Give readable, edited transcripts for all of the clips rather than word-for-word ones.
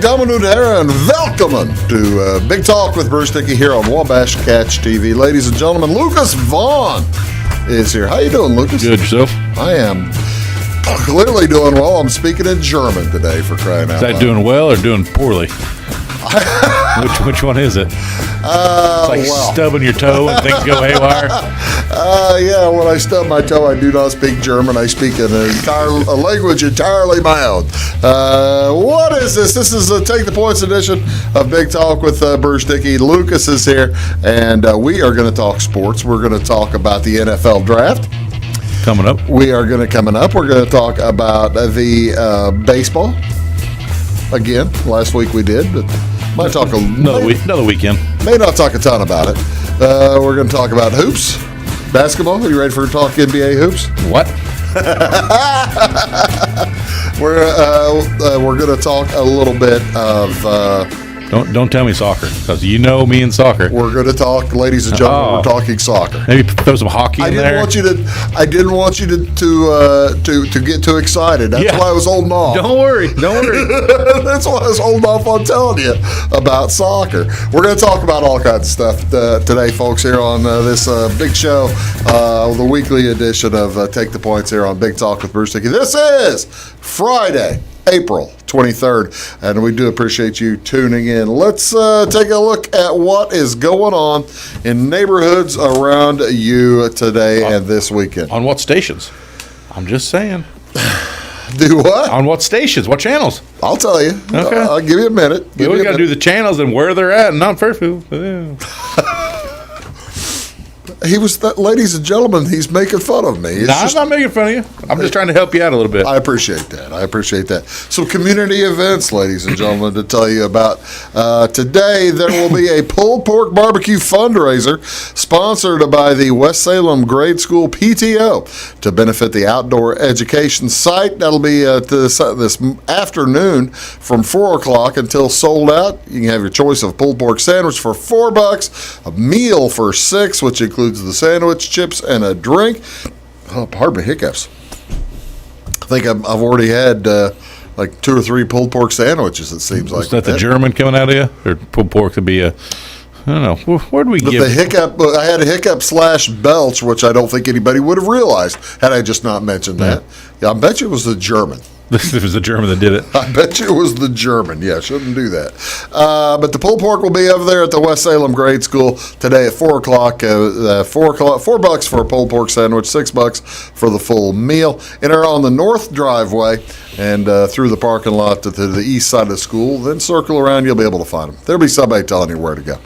damen und herren, welcome to Big Talk with Bruce Dickey here on Wabash Catch TV. Ladies and gentlemen, Lucas Vaughan is here. How you doing, Lucas? Good, yourself? I am clearly doing well. I'm speaking in German today, for crying out loud. Is that doing well or doing poorly? Which one is it? It's like stubbing your toe and things go haywire. Yeah, when I stub my toe, I do not speak German. I speak a language entirely my own. What is this? This is a Take the Points edition of Big Talk with Bruce Dickey. Lucas is here, and we are going to talk sports. We're going to talk about the NFL draft. Coming up. We're going to talk about the baseball. Again, last week we did, but might talk another weekend. May not talk a ton about it. We're going to talk about hoops, basketball. Are you ready for talk NBA hoops? What? We're going to talk a little bit of. Don't tell me soccer, because you know me and soccer. We're going to talk, ladies and gentlemen. We're talking soccer. Maybe throw some hockey in there. I didn't want you to get too excited. That's why I was holding off. Don't worry. That's why I was holding off on telling you about soccer. We're going to talk about all kinds of stuff today, folks, here on this big show, the weekly edition of Take the Points here on Big Talk with Bruce Dickey. This is Friday, April 23rd, and we do appreciate you tuning in. Let's take a look at what is going on in neighborhoods around you today and this weekend. On what stations? I'm just saying. Do what? On what stations? What channels? I'll tell you. Okay. I'll give you a minute. We got to do the channels and where they're at, and not Fairfield. Yeah. Ladies and gentlemen, he's making fun of me. I'm not making fun of you. I'm just trying to help you out a little bit. I appreciate that. Some community events, ladies and gentlemen, to tell you about. Today, there will be a pulled pork barbecue fundraiser sponsored by the West Salem Grade School PTO to benefit the outdoor education site. That'll be this afternoon from 4 o'clock until sold out. You can have your choice of pulled pork sandwich for $4, a meal for $6, which includes the sandwich, chips, and a drink. Oh, pardon me, hiccups. I think I've already had like 2 or 3 pulled pork sandwiches, it seems like. Is that the German coming out of you? Or pulled pork could be a, I don't know. Where do we get the hiccup? I had a hiccup/belch, which I don't think anybody would have realized had I just not mentioned that. Yeah, I bet you it was the German. This was the German that did it. I bet you it was the German. Yeah, shouldn't do that. But the pulled pork will be over there at the West Salem Grade School today at 4 o'clock. $4 for a pulled pork sandwich, $6 for the full meal. Enter on the north driveway and through the parking lot to the east side of the school. Then circle around, you'll be able to find them. There'll be somebody telling you where to go.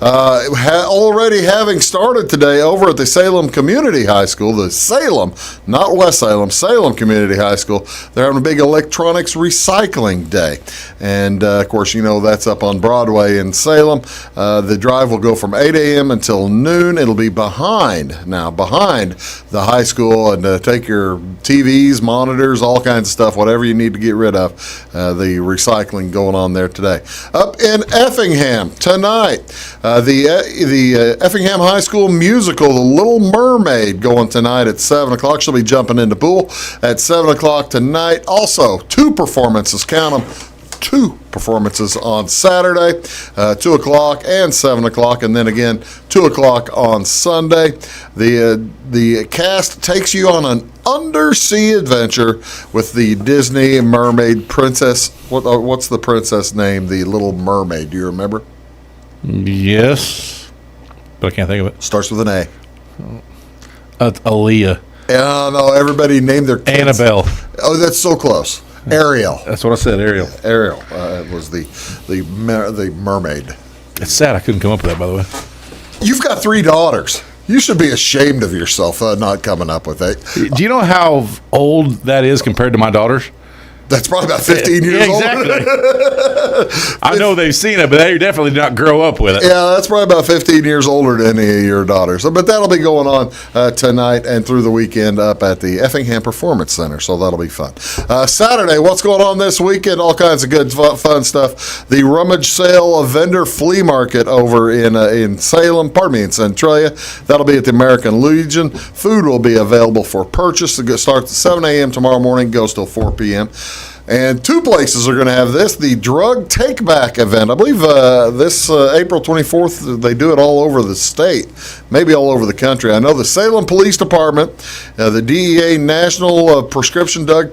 Already having started today over at the Salem Community High School, the Salem, not West Salem, Salem Community High School, they're having a big electronics recycling day. And, of course, you know that's up on Broadway in Salem. The drive will go from 8 a.m. until noon. It'll be behind the high school, and take your TVs, monitors, all kinds of stuff, whatever you need to get rid of. The recycling going on there today. Up in Effingham tonight, the Effingham High School musical, The Little Mermaid, going tonight at 7 o'clock. She'll be jumping in the pool at 7 o'clock tonight. Also, 2 performances, count them, 2 performances on Saturday, 2 o'clock and 7 o'clock, and then again 2 o'clock on Sunday. The cast takes you on an undersea adventure with the Disney Mermaid Princess. What's the princess name? The Little Mermaid. Do you remember? Yes, but I can't think of it. Starts with an A. Aaliyah. No, everybody named their kids. Annabelle. Oh, that's so close. Ariel. That's what I said, Ariel. Ariel was the mermaid. It's sad I couldn't come up with that, by the way. You've got 3 daughters. You should be ashamed of yourself not coming up with it. Do you know how old that is compared to my daughters? That's probably about 15 years old. Exactly. I know they've seen it, but they definitely did not grow up with it. Yeah, that's probably about 15 years older than any of your daughters. But that'll be going on tonight and through the weekend up at the Effingham Performance Center, so that'll be fun. Saturday, what's going on this weekend? All kinds of good fun stuff. The Rummage Sale Vendor Flea Market over in Salem, in Centralia. That'll be at the American Legion. Food will be available for purchase. It starts at 7 a.m. tomorrow morning, goes till 4 p.m. And two places are going to have this, the Drug Take Back event. I believe this April 24th, they do it all over the state, maybe all over the country. I know the Salem Police Department, the DEA National Prescription Drug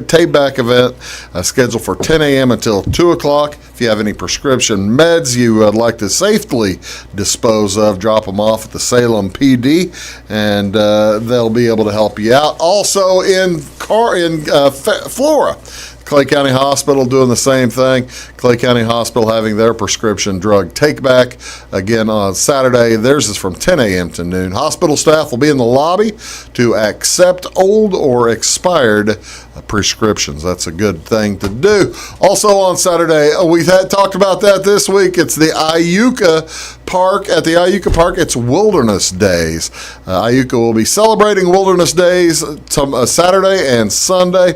Take-Back event scheduled for 10 a.m. until 2 o'clock. If you have any prescription meds you would like to safely dispose of, drop them off at the Salem PD, and they'll be able to help you out. Also in Flora, Clay County Hospital doing the same thing. Clay County Hospital having their prescription drug take-back again on Saturday. Theirs is from 10 a.m. to noon. Hospital staff will be in the lobby to accept old or expired prescriptions. That's a good thing to do. Also on Saturday, we've talked about that this week. It's the Iuka Park. At the Iuka Park, it's Wilderness Days. Iuka will be celebrating Wilderness Days Saturday and Sunday.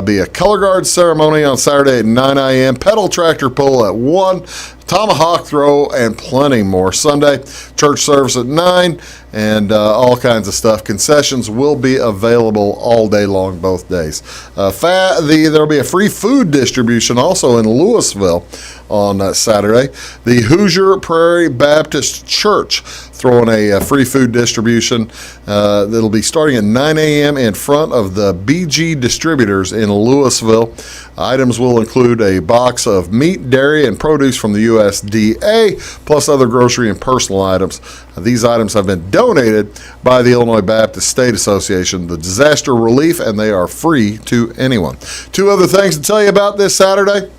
Be a color guard ceremony on Saturday at 9 a.m. Pedal tractor pull at 1. Tomahawk throw, and plenty more. Sunday, church service at 9, and all kinds of stuff. Concessions will be available all day long, both days. There'll be a free food distribution also in Louisville on Saturday. The Hoosier Prairie Baptist Church throwing a free food distribution that'll be starting at 9 a.m. in front of the BG Distributors in Louisville. Items will include a box of meat, dairy, and produce from the USDA, plus other grocery and personal items. These items have been donated by the Illinois Baptist State Association, the Disaster Relief, and they are free to anyone. Two other things to tell you about this Saturday.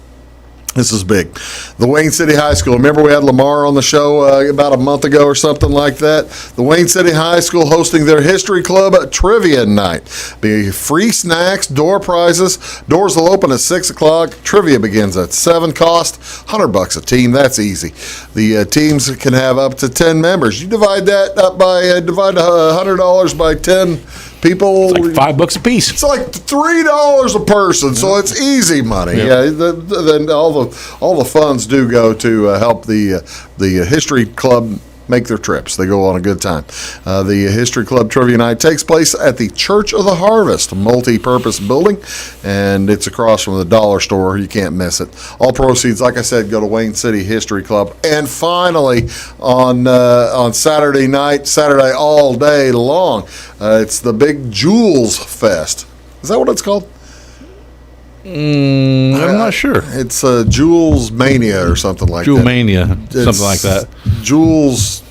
This is big. The Wayne City High School. Remember we had Lamar on the show about a month ago or something like that? The Wayne City High School hosting their History Club Trivia Night. Be free snacks, door prizes. Doors will open at 6 o'clock. Trivia begins at 7. Cost $100 a team. That's easy. The teams can have up to 10 members. You divide that up by divide $100 by 10 people. It's like $5 a piece. It's like $3 a person, so it's easy money. Yeah, then all the funds do go to help the History Club make their trips. They go on a good time. The History Club Trivia Night takes place at the Church of the Harvest multi-purpose building, and it's across from the dollar store. You can't miss it. All proceeds, like I said, go to Wayne City History Club. And finally, on Saturday night, Saturday all day long, it's the Big Jules Fest. Is that what it's called? I'm not sure. It's Jules Mania or something like Jewel that. Mania, something like that. Jules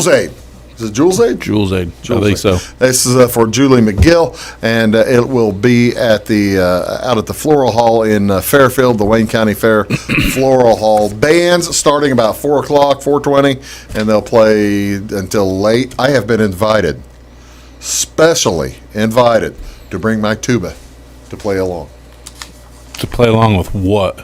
Aid. Is it Jules Aid? Jules Aid. I think so. This is for Julie McGill, and it will be at the out at the Floral Hall in Fairfield, the Wayne County Fair Floral Hall. Bands starting about 4 o'clock, 4:20, and they'll play until late. I have been invited, specially invited, to bring my tuba to play along. To play along with what?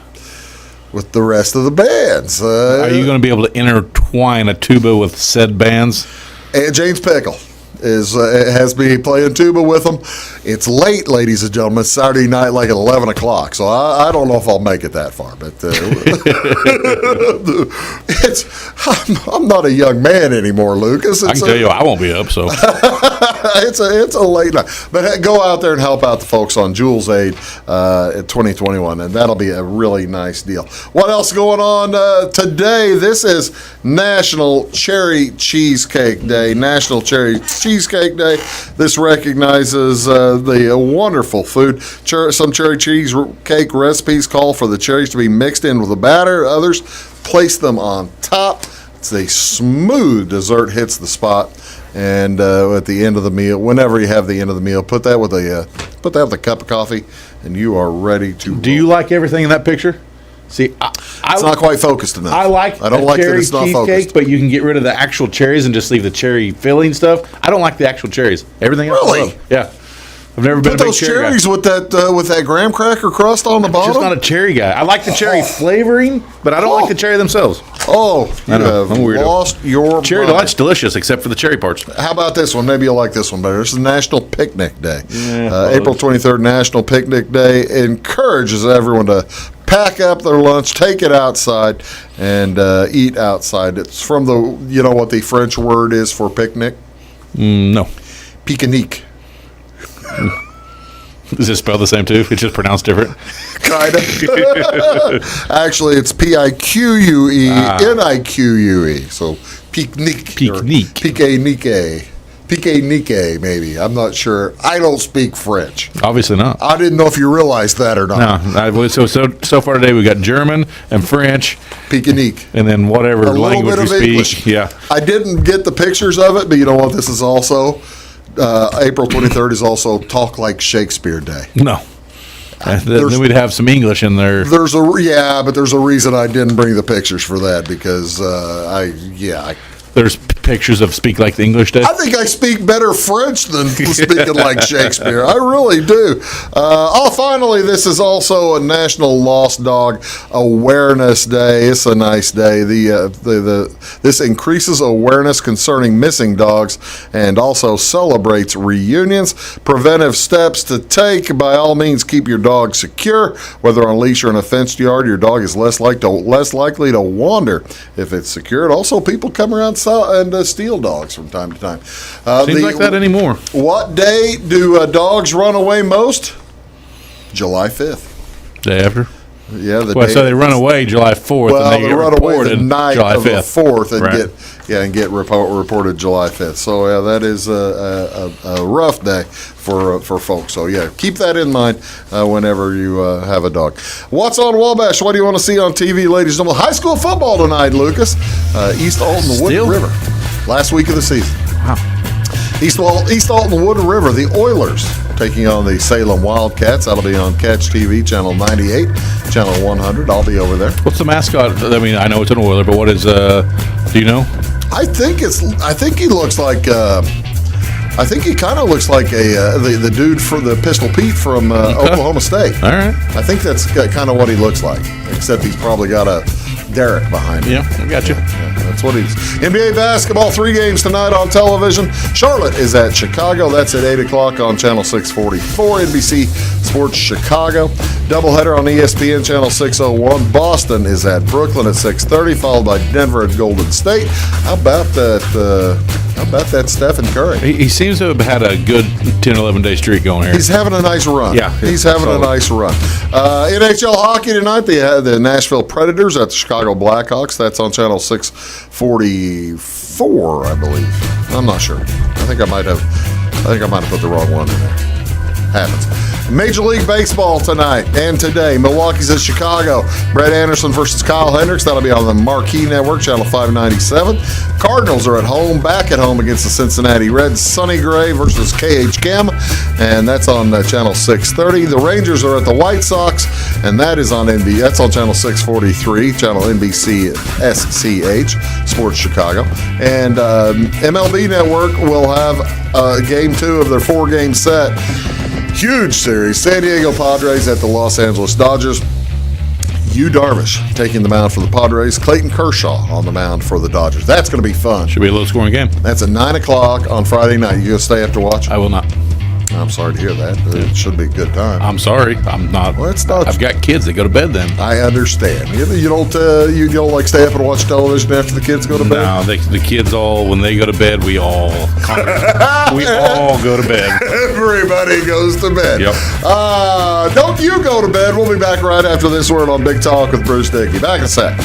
With the rest of the bands. Are you going to be able to intertwine a tuba with said bands? And James Pickle has me playing tuba with them. It's late, ladies and gentlemen. It's Saturday night, like at 11 o'clock. So I don't know if I'll make it that far. But I'm not a young man anymore, Lucas. I can tell you I won't be up, so. It's a late night. But go out there and help out the folks on Jules Aid at 2021, and that'll be a really nice deal. What else going on today? This is National Cherry Cheesecake Day. National Cherry Cheesecake Day. This recognizes the wonderful food. Some cherry cheesecake recipes call for the cherries to be mixed in with the batter. Others place them on top. It's a smooth dessert hits the spot. And at the end of the meal, whenever you have the end of the meal, put that with a cup of coffee, and you are ready to roll. Do you like everything in that picture? See, it's not quite focused enough. I don't like that it's not focused. But you can get rid of the actual cherries and just leave the cherry filling stuff. I don't like the actual cherries. Everything else, really? I love. Yeah. I've never been a big cherry guy. Put those cherries with that graham cracker crust on the bottom. I'm just not a cherry guy. I like the cherry flavoring, but I don't like the cherry themselves. Oh, you have lost your cherry mind. delight's delicious, except for the cherry parts. How about this one? Maybe you'll like this one better. This is National Picnic Day. April 23rd, National Picnic Day encourages everyone to pack up their lunch, take it outside, and eat outside. It's from you know what the French word is for picnic? No. Pique-nique. Is it spelled the same too? It's just pronounced different. Kind of. Actually, it's Piquue, Nique. So picnic. Pique, maybe. I'm not sure. I don't speak French. Obviously not. I didn't know if you realized that or not. No. So far today we got German and French. Pique. And then whatever language we speak. English. Yeah. I didn't get the pictures of it, but you know what? This is also April 23rd is also Talk Like Shakespeare Day. No. Then we'd have some English in there. But there's a reason I didn't bring the pictures for that because There's pictures of Speak Like the English Day. I think I speak better French than speaking like Shakespeare. I really do. Finally, this is also a National Lost Dog Awareness Day. It's a nice day. This increases awareness concerning missing dogs and also celebrates reunions. Preventive steps to take. By all means, keep your dog secure. Whether on leash or in a fenced yard, your dog is less likely to wander if it's secured. Also, people come around and steal dogs from time to time. Seems like that anymore. What day do dogs run away most? July 5th. Day after? Yeah, so they run away July 4th, and they run away the night July of 5th. the 4th and get reported July 5th. So that is a rough day for folks. So keep that in mind whenever you have a dog. What's on Wabash? What do you want to see on TV, ladies and gentlemen? High school football tonight, Lucas. East Alton, Wood River. Last week of the season. Wow. East Alton, Wood River, the Oilers taking on the Salem Wildcats. That'll be on Catch TV, Channel 98, Channel 100. I'll be over there. What's the mascot? I mean, I know it's an Oiler, but what is, do you know? I think he looks like, I think he kind of looks like the dude for the Pistol Pete from Oklahoma State. All right. I think that's kind of what he looks like, except he's probably got a Derek behind him. Yeah, I got you. Yeah, that's what he's. NBA basketball, 3 games tonight on television. Charlotte is at Chicago. That's at 8 o'clock on Channel 644, NBC Sports Chicago. Doubleheader on ESPN Channel 601. Boston is at Brooklyn at 6:30, followed by Denver at Golden State. How about that Stephen Curry? He seems to have had a good 10, 11-day streak going here. He's having a nice run. Yeah. He's having a nice run. NHL hockey tonight, the Nashville Predators at the Chicago Blackhawks. That's on Channel 644, I believe. I'm not sure. I think I might have put the wrong one in there. Happens. Major League Baseball tonight and today. Milwaukee's at Chicago. Brett Anderson versus Kyle Hendricks. That'll be on the Marquee Network, Channel 597. Cardinals are back at home against the Cincinnati Reds. Sonny Gray versus KH Chem, and that's on Channel 630. The Rangers are at the White Sox, and that's on Channel 643, Channel NBC SCH, Sports Chicago. And MLB Network will have Game 2 of their 4-game set. Huge series. San Diego Padres at the Los Angeles Dodgers. Yu Darvish taking the mound for the Padres. Clayton Kershaw on the mound for the Dodgers. That's going to be fun. Should be a low-scoring game. That's at 9 o'clock on Friday night. You going to stay up to watch? I will not. I'm sorry to hear that. It should be a good time. I'm sorry. I'm not. Well, it's not. I've got kids that go to bed then. I understand. You don't like stay up and watch television after the kids go to bed? No, the kids when they go to bed, we all go to bed. Everybody goes to bed. Yep. Don't you go to bed. We'll be back right after this word on Big Talk with Bruce Dickey. Back in a sec.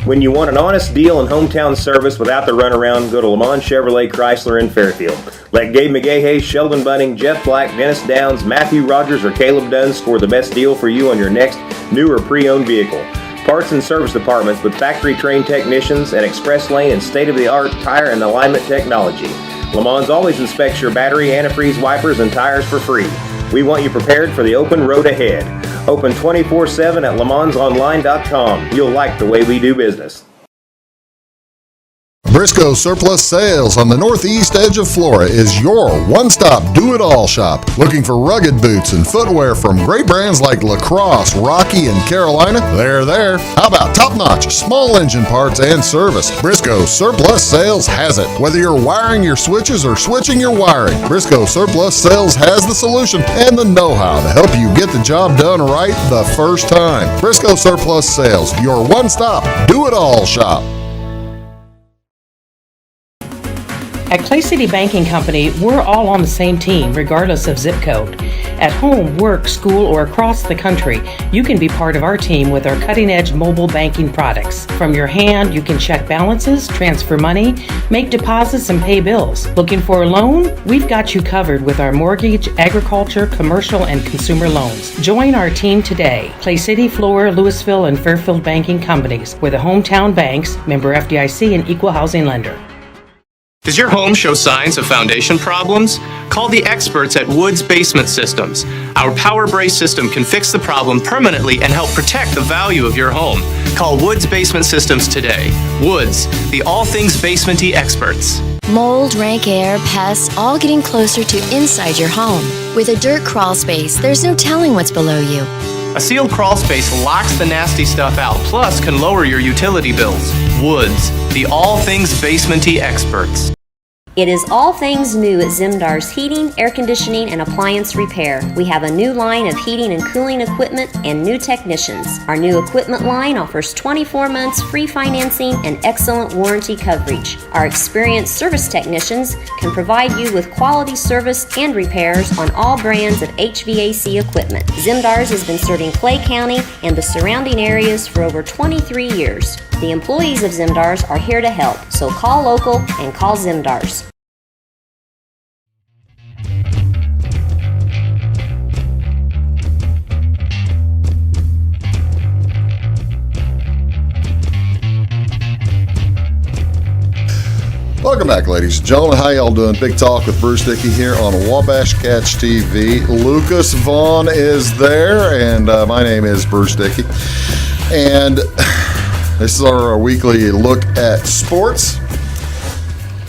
When you want an honest deal and hometown service without the runaround, go to Lamont Chevrolet Chrysler in Fairfield. Let Gabe McGahey, Sheldon Bunning, Jeff Black, Dennis Downs, Matthew Rogers, or Caleb Dunn score the best deal for you on your next new or pre-owned vehicle. Parts and service departments with factory-trained technicians and express lane and state-of-the-art tire and alignment technology. Lamont always inspects your battery, antifreeze, wipers, and tires for free. We want you prepared for the open road ahead. Open 24/7 at LeMansOnline.com. You'll like the way we do business. Briscoe Surplus Sales on the northeast edge of Flora is your one-stop do-it-all shop. Looking for rugged boots and footwear from great brands like Lacrosse, Rocky, and Carolina? They're there. How about top-notch small engine parts and service? Briscoe Surplus Sales has it. Whether you're wiring your switches or switching your wiring, Briscoe Surplus Sales has the solution and the know-how to help you get the job done right the first time. Briscoe Surplus Sales, your one-stop do-it-all shop. At Clay City Banking Company, we're all on the same team, regardless of zip code. At home, work, school, or across the country, you can be part of our team with our cutting-edge mobile banking products. From your hand, you can check balances, transfer money, make deposits, and pay bills. Looking for a loan? We've got you covered with our mortgage, agriculture, commercial, and consumer loans. Join our team today. Clay City, Flora, Louisville, and Fairfield Banking Companies. We're the hometown banks, member FDIC, and equal housing lender. Does your home show signs of foundation problems? Call the experts at Woods Basement Systems. Our Power Brace system can fix the problem permanently and help protect the value of your home. Call Woods Basement Systems today. Woods, the all things basement-y experts. Mold, rank air, pests, all getting closer to inside your home. With a dirt crawl space, there's no telling what's below you. A sealed crawl space locks the nasty stuff out, plus can lower your utility bills. Woods, the all things basement-y experts. It is all things new at Zimdar's Heating, Air Conditioning, and Appliance Repair. We have a new line of heating and cooling equipment and new technicians. Our new equipment line offers 24 months free financing and excellent warranty coverage. Our experienced service technicians can provide you with quality service and repairs on all brands of HVAC equipment. Zimdar's has been serving Clay County and the surrounding areas for over 23 years. The employees of Zimdar's are here to help, so call local and call Zimdar's. Welcome back, ladies and gentlemen. How y'all doing? Big Talk with Bruce Dickey here on Wabash Catch TV. Lucas Vaughan is there, and my name is Bruce Dickey. And this is our weekly look at sports.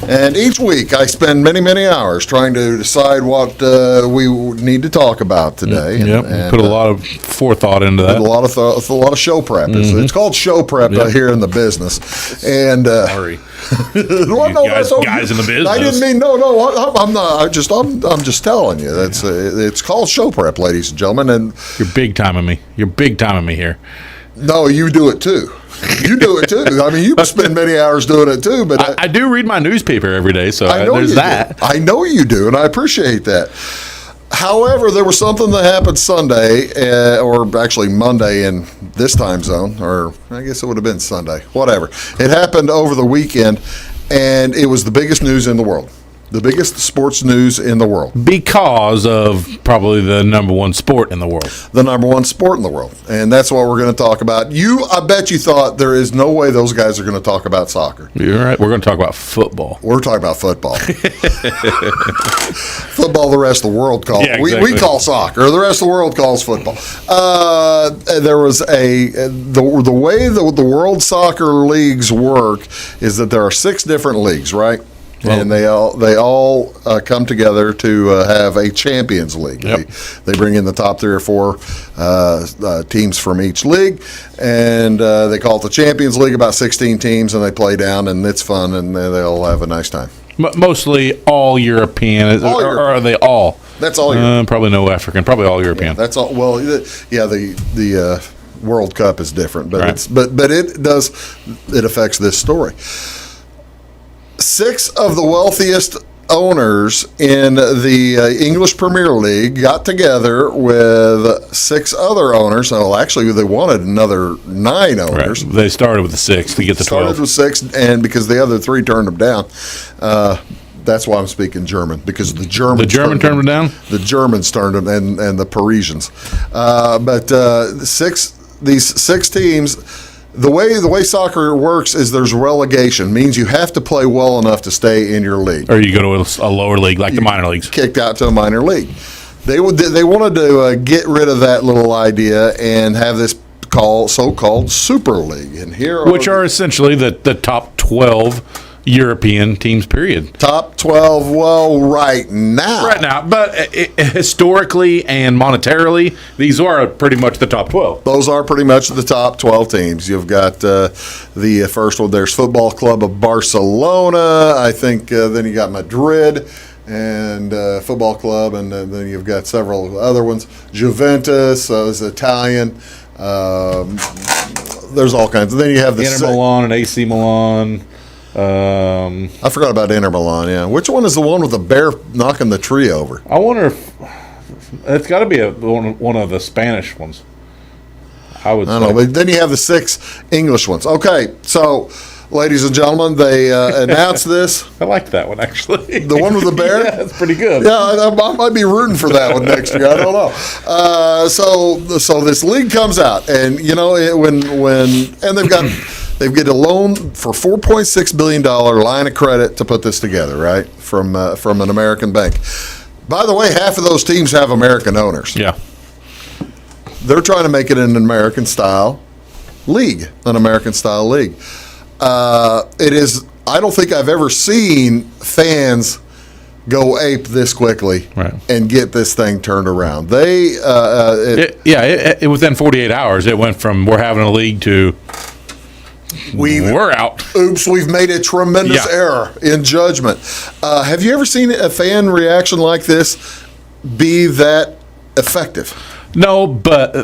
And each week I spend many, many hours trying to decide what we need to talk about today. Yep, and put a lot of forethought into that. A lot of show prep. It's called show prep here in the business. And Sorry. Guys in the business. I didn't mean no. I'm not. I'm just telling you. That's it's called show prep, ladies and gentlemen. And You're big timing me. You're big timing me here. No, you do it too. You do it too. I mean, you spend many hours doing it too. But I do read my newspaper every day, so I know there's you that. do. I know you do, and I appreciate that. However, there was something that happened Sunday, or actually Monday in this time zone, or I guess it would have been Sunday, whatever. It happened over the weekend, and it was the biggest news in the world. The biggest sports news in the world. Because of probably the number one sport in the world. The number one sport in the world. And that's what we're going to talk about. I bet you thought there is no way those guys are going to talk about soccer. You're right. We're going to talk about football. We're talking about football. Football, the rest of the world calls. Yeah, exactly. We call soccer. The rest of the world calls football. There was the way the world soccer leagues work is that there are 6 different leagues, right? Well, and they all come together to have a Champions League. Yep. They bring in the top 3 or 4 teams from each league, and they call it the Champions League. About 16 teams, and they play down, and it's fun, and they'll have a nice time. Mostly all European, or are they all? That's all European. Probably no African. Probably all European. Yeah, that's all. Well, yeah, the World Cup is different, but right. but it affects this story. 6 of the wealthiest owners in the English Premier League got together with 6 other owners. Well, actually, they wanted another 9 owners. Right. They started with the 6 to get the 12. Started with 6, and because the other 3 turned them down. That's why I'm speaking German, because the Germans turned them down. The Germans turned them, and the Parisians. These 6 teams. The way soccer works is there's relegation. Means you have to play well enough to stay in your league. Or you go to a lower league, like the minor leagues. Kicked out to a minor league. They wanted to get rid of that little idea and have this so-called Super League. And which are essentially the top 12 European teams, period. Top 12, well, right now. But historically and monetarily, these are pretty much the top 12. Those are pretty much the top 12 teams. You've got the first one, there's Football Club of Barcelona. I think then you got Madrid and Football Club, and then you've got several other ones. Juventus is Italian. There's all kinds. And then you have the Inter Milan and AC Milan. I forgot about Inter Milan. Yeah, which one is the one with the bear knocking the tree over? I wonder if it's got to be one of the Spanish ones. I don't know. But then you have the 6 English ones. Okay, so ladies and gentlemen, they announced this. I like that one actually. The one with the bear. Yeah, that's pretty good. Yeah, I might be rooting for that one next year. I don't know. So this league comes out, and they've got a loan for $4.6 billion line of credit to put this together, right? From an American bank. By the way, half of those teams have American owners. Yeah. They're trying to make it an American-style league. It is. I don't think I've ever seen fans go ape this quickly and get this thing turned around. Within 48 hours, it went from we're having a league to we're out. Oops, we've made a tremendous error in judgment. Have you ever seen a fan reaction like this be that effective? No, but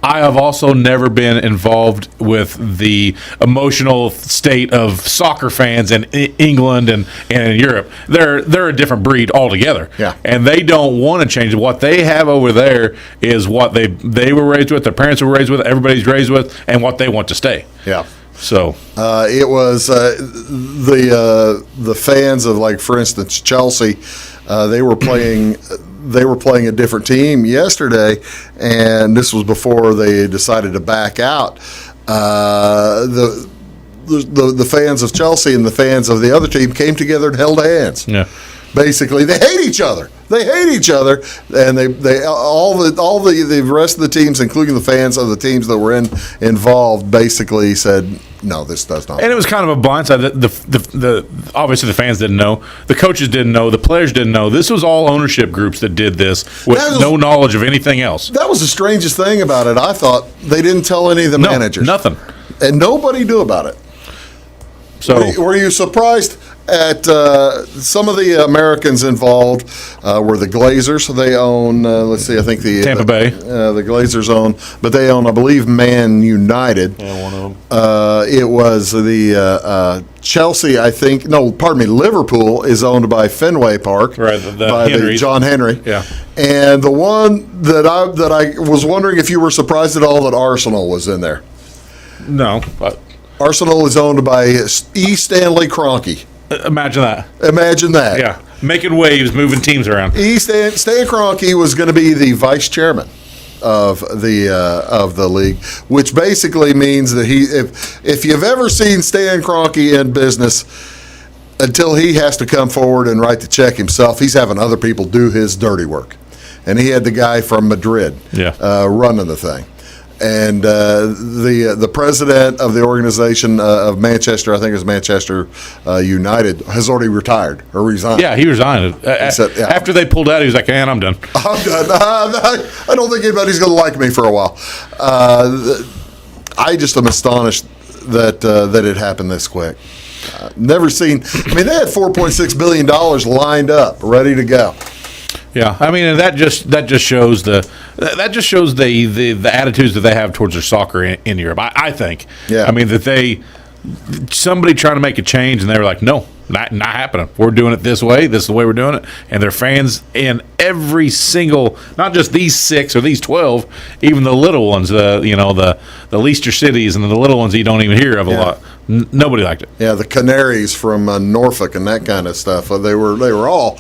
I have also never been involved with the emotional state of soccer fans in England and in Europe. They're a different breed altogether. Yeah. And they don't want to change. What they have over there is what they were raised with, their parents were raised with, everybody's raised with, and what they want to stay. Yeah. So it was the fans of, like, for instance, Chelsea. They were playing a different team yesterday, and this was before they decided to back out. The fans of Chelsea and the fans of the other team came together and held hands. Yeah. Basically, they hate each other. And the rest of the teams, including the fans of the teams that were involved, basically said, no, this does not. And it was kind of a blindside. Obviously the fans didn't know, the coaches didn't know, the players didn't know. This was all ownership groups that did this with no knowledge of anything else. That was the strangest thing about it. I thought they didn't tell any of the managers. Nothing. And nobody knew about it. So were you surprised at some of the Americans involved? Were the Glazers? They own, I think the Tampa Bay. The Glazers own, but they own, I believe, Man United. Yeah, one of them. It was the Chelsea, Liverpool is owned by Fenway Park, right? The John Henry. Yeah. And the one that I was wondering if you were surprised at all that Arsenal was in there. No, but Arsenal is owned by E. Stanley Kroenke. Imagine that. Yeah. Making waves, moving teams around. Stan Kroenke was going to be the vice chairman of the league, which basically means that if you've ever seen Stan Kroenke in business, until he has to come forward and write the check himself, he's having other people do his dirty work. And he had the guy from Madrid running the thing. And the president of the organization of Manchester, I think it was Manchester United, has already retired or resigned. Yeah, he resigned. After they pulled out, he was like, man, I'm done. I'm done. I don't think anybody's going to like me for a while. I just am astonished that it happened this quick. Never seen. I mean, they had $4.6 billion lined up, ready to go. Yeah, I mean, and that just shows the attitudes that they have towards their soccer in Europe. I think. Yeah. I mean that somebody trying to make a change, and they were like, no, not happening. We're doing it this way. This is the way we're doing it. And their fans in every single, not just these 6 or these 12, even the little ones, the Leicester cities and the little ones that you don't even hear of a lot. Nobody liked it. Yeah, the Canaries from Norfolk and that kind of stuff. They were all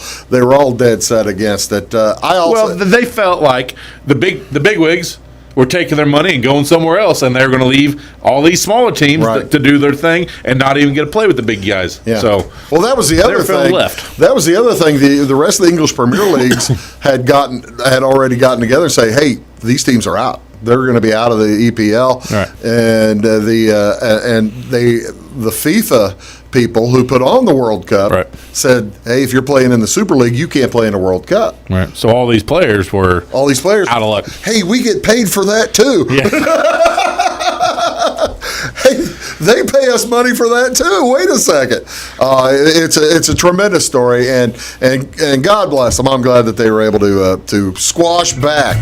dead set against it. They felt like the big wigs were taking their money and going somewhere else, and they were going to leave all these smaller teams to do their thing and not even get to play with the big guys. Yeah. So, that was the other thing. Left. That was the other thing. The rest of the English Premier Leagues had already gotten together and say, hey, these teams are out. They're going to be out of the EPL, right. And the FIFA people who put on the World Cup said, hey, if you're playing in the Super League, you can't play in a World Cup. Right. So all these players were out of luck. Hey, we get paid for that too. Yeah. Hey, they pay us money for that too. Wait a second. It's a tremendous story, and God bless them. I'm glad that they were able to squash back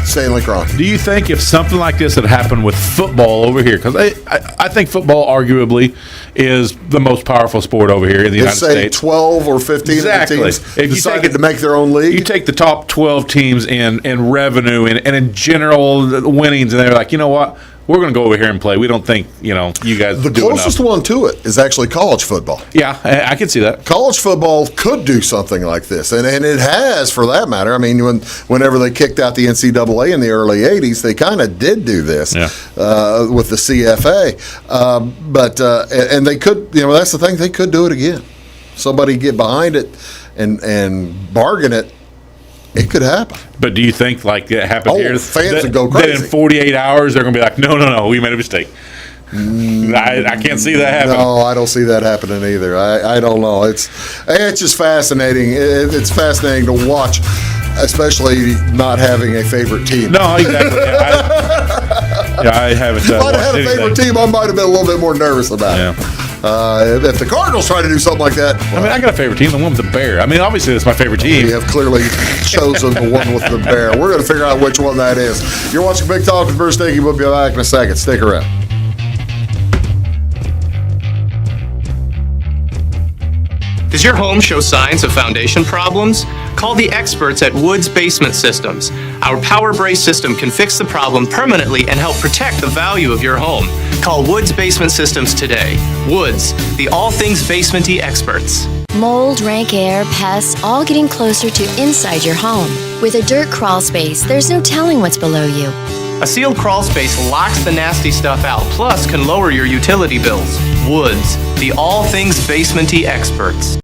Stanley Kroenke. Do you think if something like this had happened with football over here, because I think football arguably is the most powerful sport over here in the United Say States. 12 or 15 Exactly. of the If teams you decided take it- to make their own league. You take the top 12 teams in revenue and in general winnings, and they're like, you know what? We're going to go over here and play. We don't think, you guys the do closest enough. one to it is actually college football. Yeah, I can see that. College football could do something like this, and it has, for that matter. I mean, whenever they kicked out the NCAA in the early '80s, they kind of did do this with the CFA. And they could, that's the thing, they could do it again. Somebody get behind it and bargain it. It could happen. But do you think like it happened here? Fans would go That crazy. in 48 hours they're going to be like, no, we made a mistake. I can't see that happening. No, I don't see that happening either. I don't know. It's just fascinating. It's fascinating to watch, especially not having a favorite team. No, exactly. I haven't. If I'd had a favorite team, I might have been a little bit more nervous about it. If the Cardinals try to do something like that, I mean, I got a favorite team, the one with the bear. I mean, obviously that's my favorite team. we have clearly chosen the one with the bear. We're going to figure out which one that is. You're watching Big Talk with Bruce Dickey. We'll be back in a second. Stick around. Does your home show signs of foundation problems? Call the experts at Woods Basement Systems. Our Power Brace system can fix the problem permanently and help protect the value of your home. Call Woods Basement Systems today. Woods, the all things basementy experts. Mold, rank air, pests, all getting closer to inside your home. With a dirt crawl space, there's no telling what's below you. A sealed crawl space locks the nasty stuff out, plus can lower your utility bills. Woods, the all things basementy experts.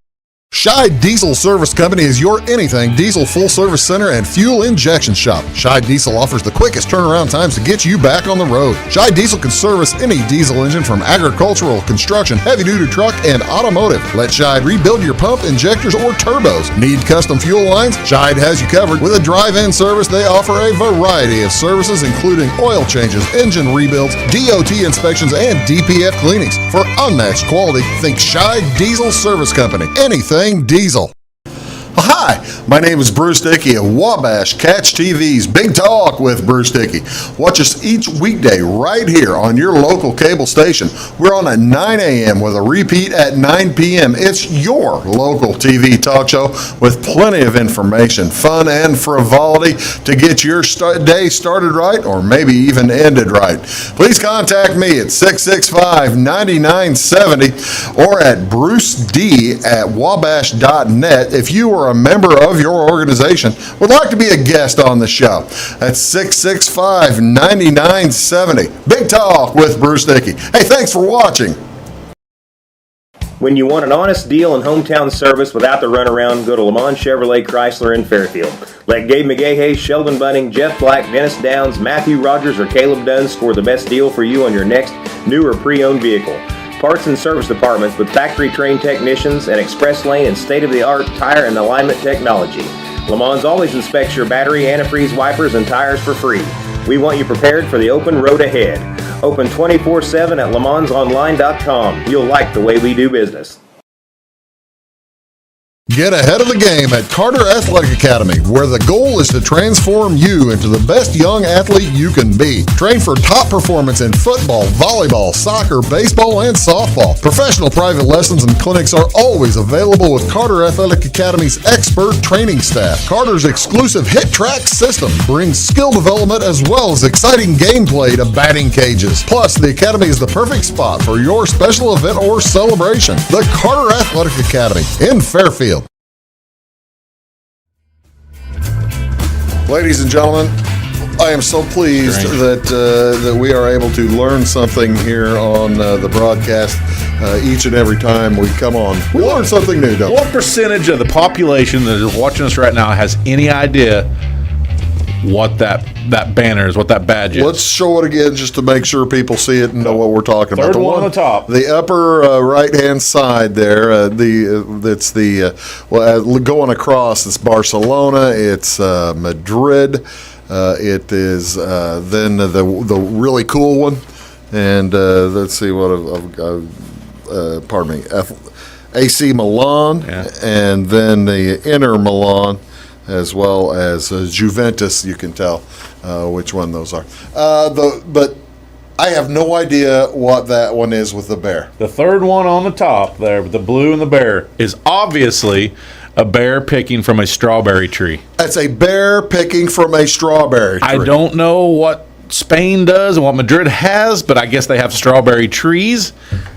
Scheid Diesel Service Company is your anything diesel full service center and fuel injection shop. Scheid Diesel offers the quickest turnaround times to get you back on the road. Scheid Diesel can service any diesel engine from agricultural, construction, heavy-duty truck, and automotive. Let Scheid rebuild your pump, injectors, or turbos. Need custom fuel lines? Scheid has you covered. With a drive-in service, they offer a variety of services, including oil changes, engine rebuilds, DOT inspections, and DPF cleanings. For unmatched quality, think Scheid Diesel Service Company. Anything diesel. Hi, my name is Bruce Dickey of Wabash Catch TV's Big Talk with Bruce Dickey. Watch us each weekday right here on your local cable station. We're on at 9 a.m. with a repeat at 9 p.m. It's your local TV talk show with plenty of information, fun, and frivolity to get your day started right or maybe even ended right. Please contact me at 665-9970 or at bruced@wabash.net if you are a member of your organization would like to be a guest on the show. That's 665-9970. Big Talk with Bruce Dickey. Hey, thanks for watching. When you want an honest deal and hometown service without the runaround, go to Lamont Chevrolet Chrysler in Fairfield. Let Gabe McGahey, Sheldon Bunning, Jeff Black, Dennis Downs, Matthew Rogers, or Caleb Dunn score the best deal for you on your next new or pre-owned vehicle. Parts and service departments with factory-trained technicians and express lane and state-of-the-art tire and alignment technology. Lamont always inspects your battery, antifreeze, wipers, and tires for free. We want you prepared for the open road ahead. Open 24/7 at LeMansOnline.com. You'll like the way we do business. Get ahead of the game at Carter Athletic Academy, where the goal is to transform you into the best young athlete you can be. Train for top performance in football, volleyball, soccer, baseball, and softball. Professional private lessons and clinics are always available with Carter Athletic Academy's expert training staff. Carter's exclusive Hit Track system brings skill development as well as exciting gameplay to batting cages. Plus, the Academy is the perfect spot for your special event or celebration. The Carter Athletic Academy in Fairfield. Ladies and gentlemen, I am so pleased that we are able to learn something here on the broadcast each and every time we come on. We learn something new, don't we? What percentage of the population that is watching us right now has any idea what that banner is, what that badge is? Let's show it again just to make sure people see it and know what we're talking about. Third one on the top. The upper right-hand side there, going across, it's Barcelona, it's Madrid, it is then the really cool one, and let's see pardon me, AC Milan, and then the Inter Milan, as well as Juventus. You can tell which one those are. But I have no idea what that one is with the bear. The third one on the top there, with the blue and the bear, is obviously a bear picking from a strawberry tree. It's a bear picking from a strawberry tree. I don't know what Spain does and what Madrid has, but I guess they have strawberry trees.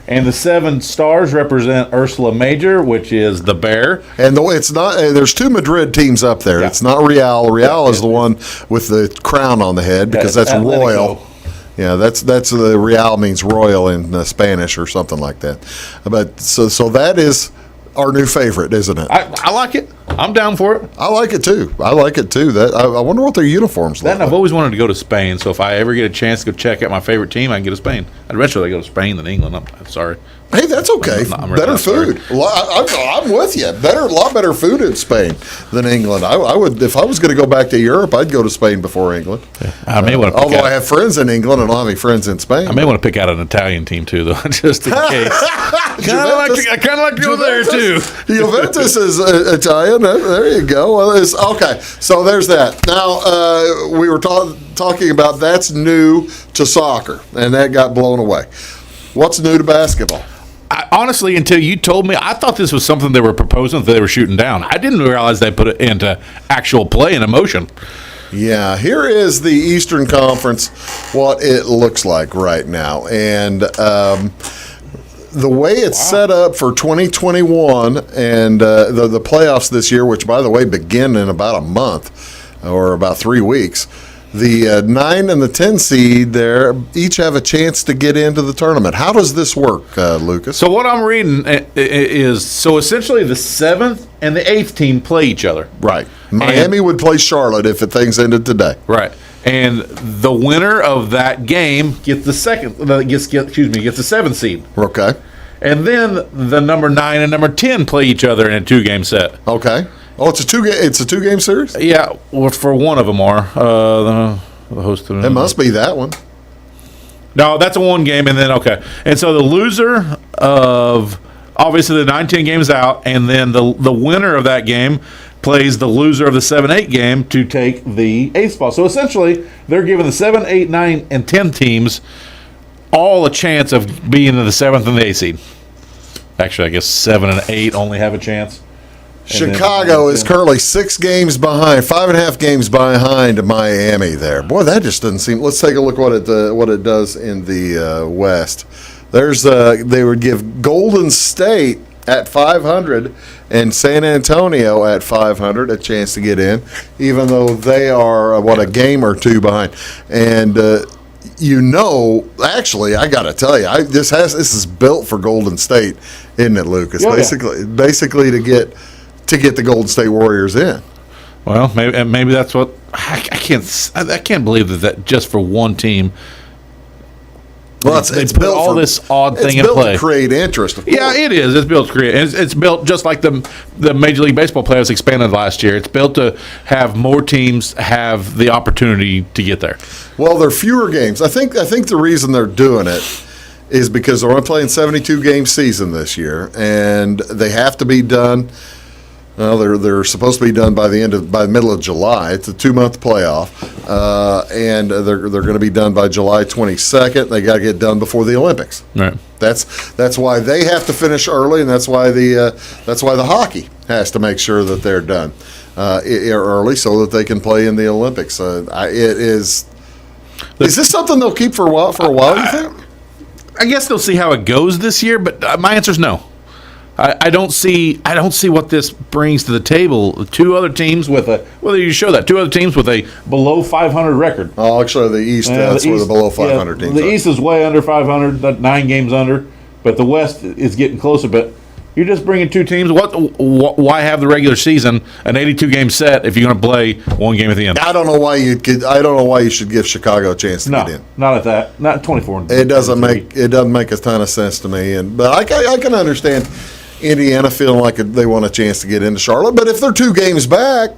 And the 7 stars represent Ursula Major, which is the bear. And it's not. There's 2 Madrid teams up there. Yeah. It's not Real. Real is the one with the crown on the head because that's royal. Atletico. Yeah, that's the Real means royal in Spanish or something like that. But so that is our new favorite, isn't it? I like it. I'm down for it. I like it too. That I wonder what their uniforms look Then I've like. always wanted to go to Spain, so if I ever get a chance to go check out my favorite team, I can go to Spain. I'd rather go to Spain than England. I'm sorry. Hey, that's okay. I'm really Better not sorry. food. I'm with you. A lot better food in Spain than England. I would, if I was going to go back to Europe, I'd go to Spain before England. I may want to. Although I have friends in England and I don't have any friends in Spain. I may want to pick out an Italian team too, though, just in case. I kind of like to go there too. Juventus is Italian. There you go. Well, okay, so there's that. Now we were talking about that's new to soccer, and that got blown away. What's new to basketball? Honestly, until you told me, I thought this was something they were proposing that they were shooting down. I didn't realize they put it into actual play and emotion. Yeah, here is the Eastern Conference, what it looks like right now. And the way it's set up for 2021 and the playoffs this year, which, by the way, begin in about a month or about 3 weeks, the 9 and the 10 seed there each have a chance to get into the tournament. How does this work, Lucas? So what I'm reading is, so essentially the 7th and the 8th team play each other. Right. Miami would play Charlotte if things ended today. Right. And the winner of that game gets the 7th seed. Okay. And then the number 9 and number 10 play each other in a 2-game set. Okay. Oh, it's a two-game series? Yeah, well, for one of them are the host of It must be that one. No, that's a 1 game, and then okay. And so the loser of obviously the 9-10 game is out, and then the winner of that game plays the loser of the 7-8 game to take the 8th spot. So essentially, they're giving the 7, 8, 9, and 10 teams all a chance of being in the 7th and the 8th seed. Actually, I guess 7 and 8 only have a chance. Chicago is currently 6 games behind, 5.5 games behind Miami there. Boy, that just doesn't seem. Let's take a look what it does in the West. They would give Golden State at 500 and San Antonio at 500 a chance to get in, even though they are a game or 2 behind. And actually, I got to tell you, this is built for Golden State, isn't it, Lucas? Yeah. Basically to get the Golden State Warriors in. Well, maybe that's what I can't believe that just for one team. Well, they put built all this odd thing in play. It's built to create interest. Of course. Yeah, it is. It's built to create. It's built just like the Major League Baseball playoffs expanded last year. It's built to have more teams have the opportunity to get there. Well, there are fewer games. I think the reason they're doing it is because they're only playing 72-game season this year, and they have to be done. Well, they're supposed to be done by the middle of July. It's a 2-month playoff, and they're going to be done by July 22nd. They got to get done before the Olympics. Right. That's why they have to finish early, and that's why the hockey has to make sure that they're done early so that they can play in the Olympics. Is this something they'll keep for a while? You think? I guess they'll see how it goes this year, but my answer is no. I don't see what this brings to the table. 2 other teams with a 2 other teams with a below 500 record. Oh, actually, the East. That's where the below 500 teams. The are. East is way under 500, 9 games under, but the West is getting closer. But you're just bringing 2 teams. Why have the regular season an 82-game set if you're going to play 1 game at the end? I don't know why you should give Chicago a chance to get in. Not at that. Not 24. It doesn't make a ton of sense to me. But I can understand Indiana feeling like they want a chance to get into Charlotte. But if they're 2 games back,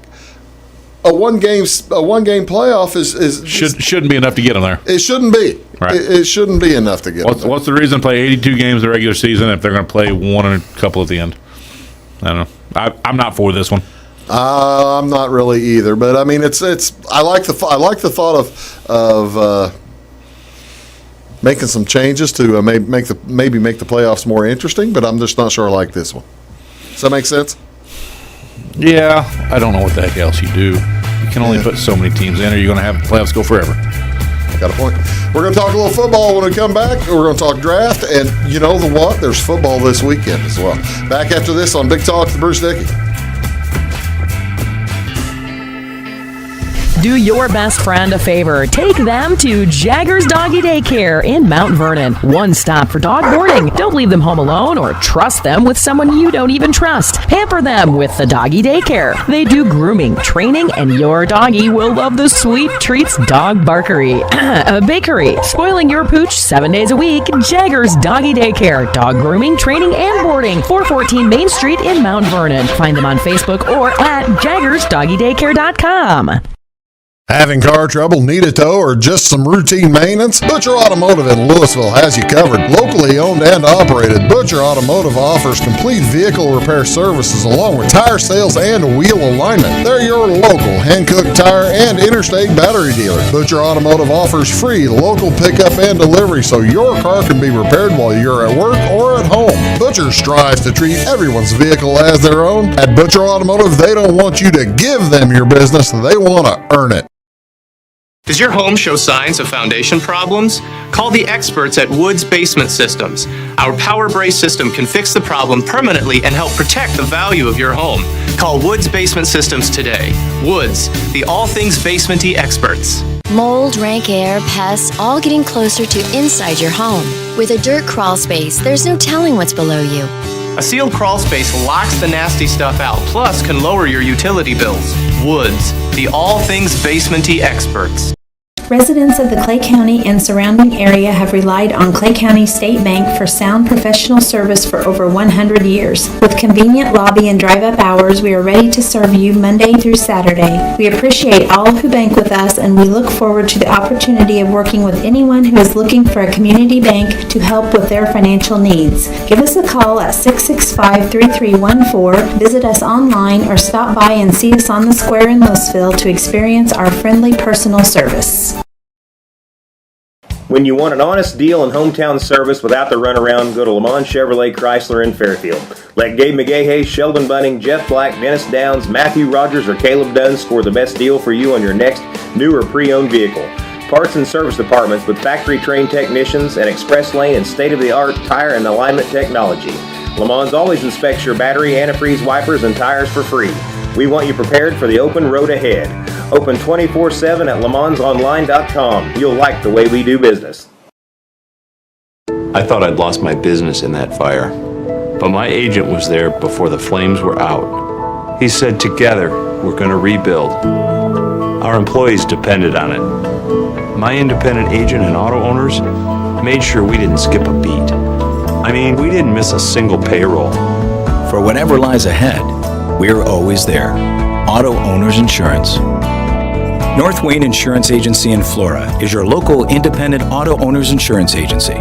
a one game playoff shouldn't be enough to get them there. It shouldn't be. Right. It shouldn't be enough to get them there. What's the reason to play 82 games the regular season if they're going to play 1 and a couple at the end? I don't know. I'm not for this one. I'm not really either. But I mean, I like the thought of making some changes to maybe make the playoffs more interesting. But I'm just not sure I like this one. Does that make sense? Yeah, I don't know what the heck else you do. You can only put so many teams in, or you're going to have the playoffs go forever. Got a point. We're going to talk a little football when we come back. We're going to talk draft, and you know the what? There's football this weekend as well. Back after this on Big Talk with Bruce Dickey. Do your best friend a favor. Take them to Jagger's Doggy Daycare in Mount Vernon. One stop for dog boarding. Don't leave them home alone or trust them with someone you don't even trust. Pamper them with the Doggy Daycare. They do grooming, training, and your doggy will love the sweet treats dog barkery. Bakery. Spoiling your pooch 7 days a week. Jagger's Doggy Daycare. Dog grooming, training, and boarding. 414 Main Street in Mount Vernon. Find them on Facebook or at jaggersdoggydaycare.com. Having car trouble, need a tow, or just some routine maintenance? Butcher Automotive in Louisville has you covered. Locally owned and operated, Butcher Automotive offers complete vehicle repair services along with tire sales and wheel alignment. They're your local hand-cooked tire and interstate battery dealer. Butcher Automotive offers free local pickup and delivery so your car can be repaired while you're at work or at home. Butcher strives to treat everyone's vehicle as their own. At Butcher Automotive, they don't want you to give them your business, they want to earn it. Does your home show signs of foundation problems? Call the experts at Woods Basement Systems. Our Power Brace system can fix the problem permanently and help protect the value of your home. Call Woods Basement Systems today. Woods, the all things basement-y experts. Mold, rank air, pests, all getting closer to inside your home. With a dirt crawl space, there's no telling what's below you. A sealed crawl space locks the nasty stuff out, plus can lower your utility bills. Woods, the all things basement-y experts. Residents of the Clay County and surrounding area have relied on Clay County State Bank for sound professional service for over 100 years. With convenient lobby and drive-up hours, we are ready to serve you Monday through Saturday. We appreciate all who bank with us, and we look forward to the opportunity of working with anyone who is looking for a community bank to help with their financial needs. Give us a call at 665-3314, visit us online, or stop by and see us on the square in Louisville to experience our friendly personal service. When you want an honest deal and hometown service without the runaround, go to Le Mans Chevrolet Chrysler in Fairfield. Let Gabe McGahey, Sheldon Bunning, Jeff Black, Dennis Downs, Matthew Rogers, or Caleb Dunn score the best deal for you on your next new or pre-owned vehicle. Parts and service departments with factory-trained technicians and express lane and state-of-the-art tire and alignment technology. Le Mans always inspects your battery, antifreeze, wipers, and tires for free. We want you prepared for the open road ahead. Open 24/7 at lemansonline.com. You'll like the way we do business. I thought I'd lost my business in that fire, but my agent was there before the flames were out. He said, together, we're going to rebuild. Our employees depended on it. My independent agent and auto owners made sure we didn't skip a beat. I mean, we didn't miss a single payroll. For whatever lies ahead, we're always there. Auto Owners Insurance. North Wayne Insurance Agency in Flora is your local independent auto owners insurance agency.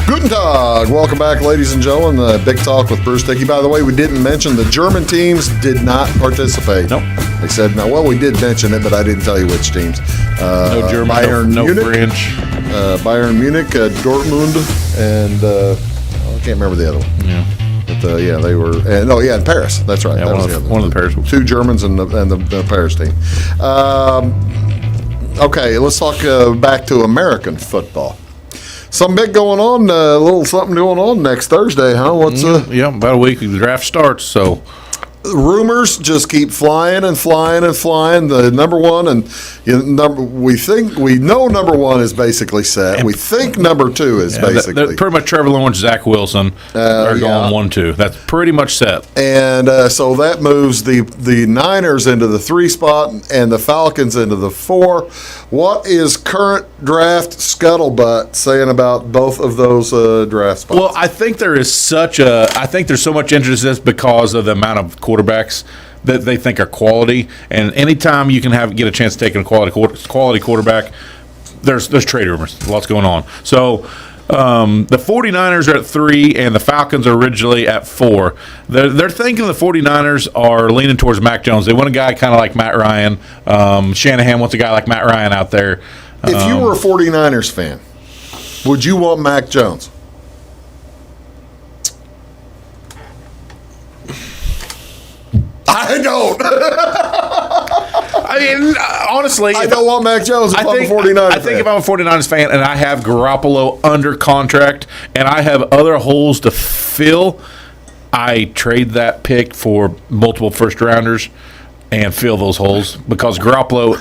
Guten Tag. Welcome back, ladies and gentlemen. Big Talk with Bruce Dickey. By the way, we didn't mention the German teams did not participate. Nope. They said, no, well, we did mention it, but I didn't tell you which teams. No German, Bayern no Munich, French. Bayern Munich, Dortmund, and I can't remember the other one. Yeah. But yeah, they were. And Paris. That's right. Yeah, that one of the Paris. Two Germans and the Paris team. Okay, let's talk back to American football. Some big going on, a little something going on next Thursday, huh? What's yeah, about a week the draft starts, so rumors just keep flying and flying and flying. The number one and we know number one is basically set. We think number two is basically pretty much Trevor Lawrence, Zach Wilson are going 1-2. That's pretty much set. And so that moves the Niners into the 3 spot and the Falcons into the 4. What is current draft scuttlebutt saying about both of those draft spots? Well, I think there's so much interest in this because of the amount of quarterbacks that they think are quality, and anytime you can get a chance to take a quality quarterback, there's trade rumors. Lots going on. So the 49ers are at 3, and the Falcons are originally at 4. They're thinking the 49ers are leaning towards Mac Jones. They want a guy kind of like Matt Ryan. Shanahan wants a guy like Matt Ryan out there. If you were a 49ers fan, would you want Mac Jones? I don't. I mean, honestly, I don't want Mac Jones if I'm a 49ers fan. I think if I'm a 49ers fan and I have Garoppolo under contract and I have other holes to fill, I trade that pick for multiple first-rounders and fill those holes because Garoppolo,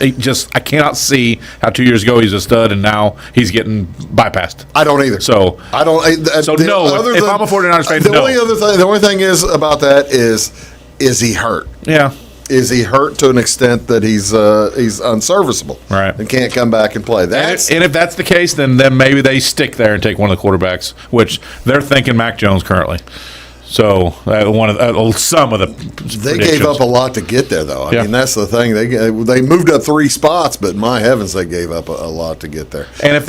I cannot see how 2 years ago he's a stud and now he's getting bypassed. I don't either. So I don't. If I'm a 49ers fan, the only thing is about that is he hurt? Yeah. Is he hurt to an extent that he's unserviceable, right, and can't come back and play? And if that's the case, then maybe they stick there and take one of the quarterbacks, which they're thinking Mac Jones currently. So some of the they gave up a lot to get there, though. I mean, that's the thing. They moved up 3 spots, but my heavens, they gave up a lot to get there. And if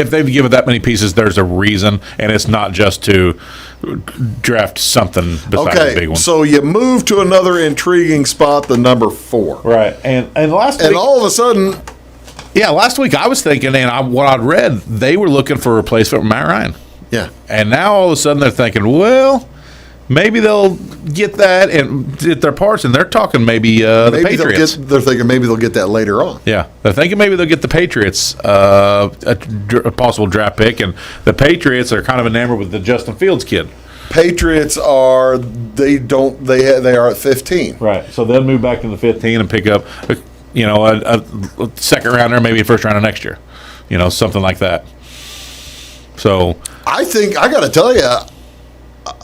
they've given that many pieces, there's a reason, and it's not just to draft something besides the big one. So you move to another intriguing spot, the number 4, right? And last week, and all of a sudden, last week I was thinking, and what I'd read, they were looking for a replacement for Matt Ryan. Yeah, and now all of a sudden they're thinking, well, maybe they'll get that and get their parts, and they're talking maybe the Patriots. They're thinking maybe they'll get that later on. Yeah, they're thinking maybe they'll get the Patriots a possible draft pick, and the Patriots are kind of enamored with the Justin Fields kid. Patriots are they are at 15. Right, so they'll move back to the 15 and pick up a second rounder, maybe a first rounder next year, something like that. So I think I got to tell you.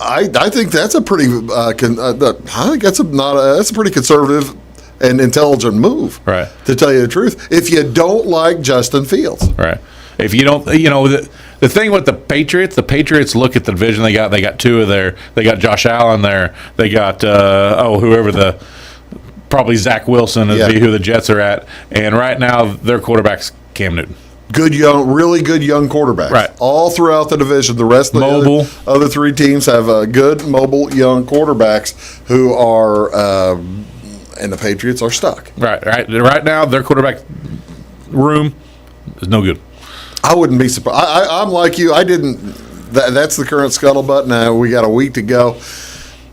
I think that's a pretty. I think that's a pretty conservative and intelligent move. Right. To tell you the truth, if you don't like Justin Fields. Right. If you don't, the thing with the Patriots look at the division they got. They got 2 of their. They got Josh Allen there. They got probably Zach Wilson is who the Jets are at. And right now their quarterback's Cam Newton. Really good young quarterbacks. Right. All throughout the division. The rest of the other 3 teams have good, mobile, young quarterbacks who are, and the Patriots are stuck. Right. Right now, their quarterback room is no good. I wouldn't be surprised. I'm like you. I didn't. That's the current scuttlebutt. Now we got a week to go.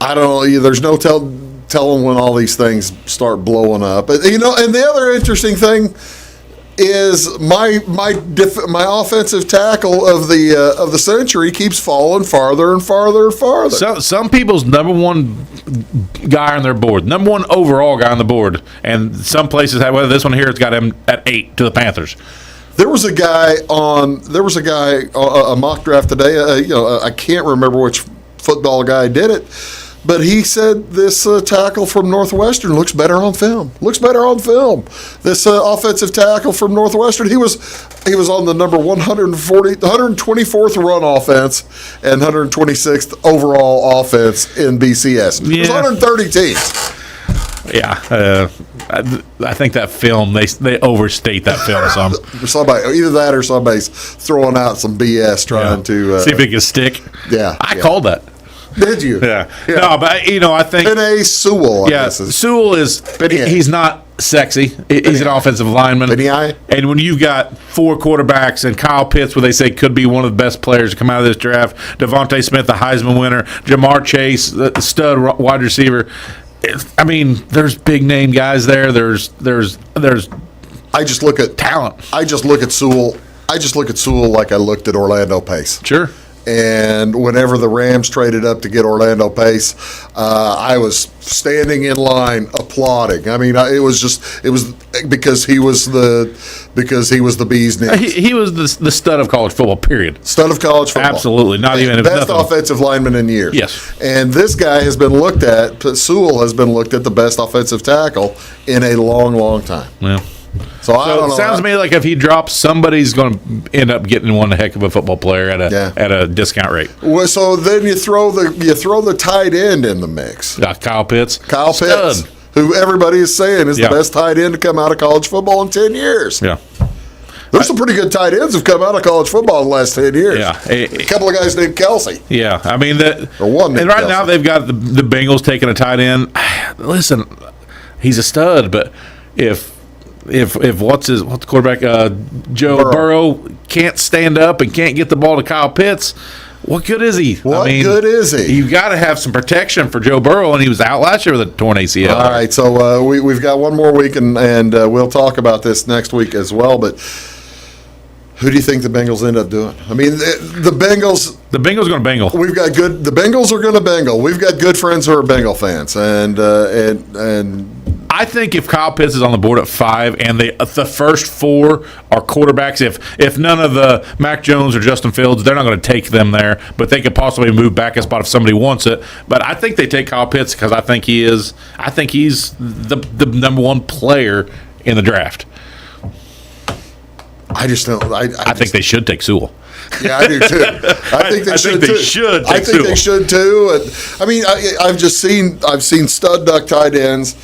I don't know. There's no telling when all these things start blowing up. And the other interesting thing is my offensive tackle of the century keeps falling farther and farther and farther. So, some people's number 1 guy on their board, number 1 overall guy on the board, and some places have. Well, this one here has got him at 8 to the Panthers. There was a guy a mock draft today. I can't remember which football guy did it. But he said this tackle from Northwestern looks better on film. This offensive tackle from Northwestern, he was on the number 124th run offense and 126th overall offense in BCS. Yeah. It was 130 teams. Yeah, I think that film they overstate that film some. Either that or somebody's throwing out some BS trying to see if it can stick. Yeah, I called that. Did you? Yeah. No, but I think Penei Sewell. Sewell is. He's not sexy. He's an offensive lineman. And when you've got 4 quarterbacks and Kyle Pitts, where they say could be one of the best players to come out of this draft, Devontae Smith, the Heisman winner, Jamar Chase, the stud wide receiver. There's big name guys there. There's. I just look at talent. I just look at Sewell like I looked at Orlando Pace. Sure. And whenever the Rams traded up to get Orlando Pace, I was standing in line applauding. I mean, it was because he was the bee's knees. He was the stud of college football. Period. Stud of college football. Absolutely, not even best offensive lineman in years. Yes. And this guy has been looked at. Sewell has been looked at the best offensive tackle in a long, long time. Yeah. So I don't know. It sounds to me like if he drops, somebody's going to end up getting one heck of a football player at a discount rate. Well, so then you throw the tight end in the mix. Kyle Pitts. Pitts, who everybody is saying is the best tight end to come out of college football in 10 years. Yeah. There's some pretty good tight ends have come out of college football in the last 10 years. Yeah. A couple of guys named Kelsey. Yeah, I mean Or one named and right Kelsey. now they've got the Bengals taking a tight end. Listen, he's a stud, but if what's the quarterback Joe Burrow can't stand up and can't get the ball to Kyle Pitts, what good is he? What good is he? You've got to have some protection for Joe Burrow, and he was out last year with a torn ACL. All right, so we've got one more week, and we'll talk about this next week as well. But who do you think the Bengals end up doing? I mean, the Bengals. The Bengals going to Bengal. We've got good. The Bengals are going to Bengal. We've got good friends who are Bengal fans, and I think if Kyle Pitts is on the board at 5 and the first 4 are quarterbacks, if none of the Mac Jones or Justin Fields, they're not going to take them there, but they could possibly move back a spot if somebody wants it. But I think they take Kyle Pitts because I think he's the number 1 player in the draft. I just don't. I think they should take Sewell. Yeah, I do too. I think they should too. I think they should too. And, I mean, I've seen stud duck tight ends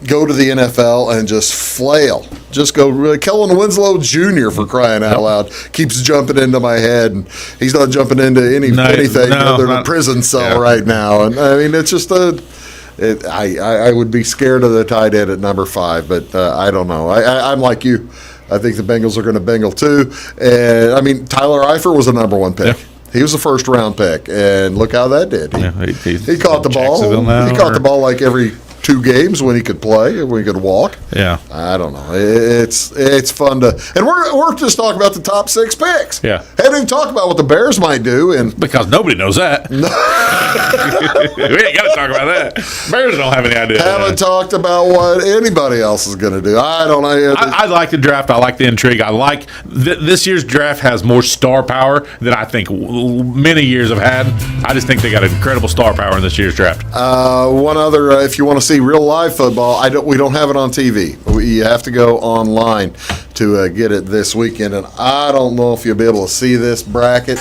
go to the NFL and just flail. Just go. Kellen Winslow Jr. for crying out loud keeps jumping into my head, and he's not jumping into anything other than a prison cell right now. And I mean, it's just I would be scared of the tight end at number 5, but I don't know. I'm like you. I think the Bengals are going to Bengal too. And I mean, Tyler Eifert was a number 1 pick. Yeah. He was a first-round pick, and look how that did. He caught the ball. He caught the ball like every 2 games when he could play, when he could walk. Yeah, I don't know. It's fun to, and we're just talking about the top 6 picks. Yeah, haven't even talked about what the Bears might do, and because nobody knows that. We ain't got to talk about that. Bears don't have any idea. Haven't talked about what anybody else is going to do. I don't know. I like the draft. I like the intrigue. I like this year's draft has more star power than I think many years have had. I just think they got incredible star power in this year's draft. One other, if you want to see real live football, we don't have it on TV. You have to go online to get it this weekend, and I don't know if you'll be able to see this bracket.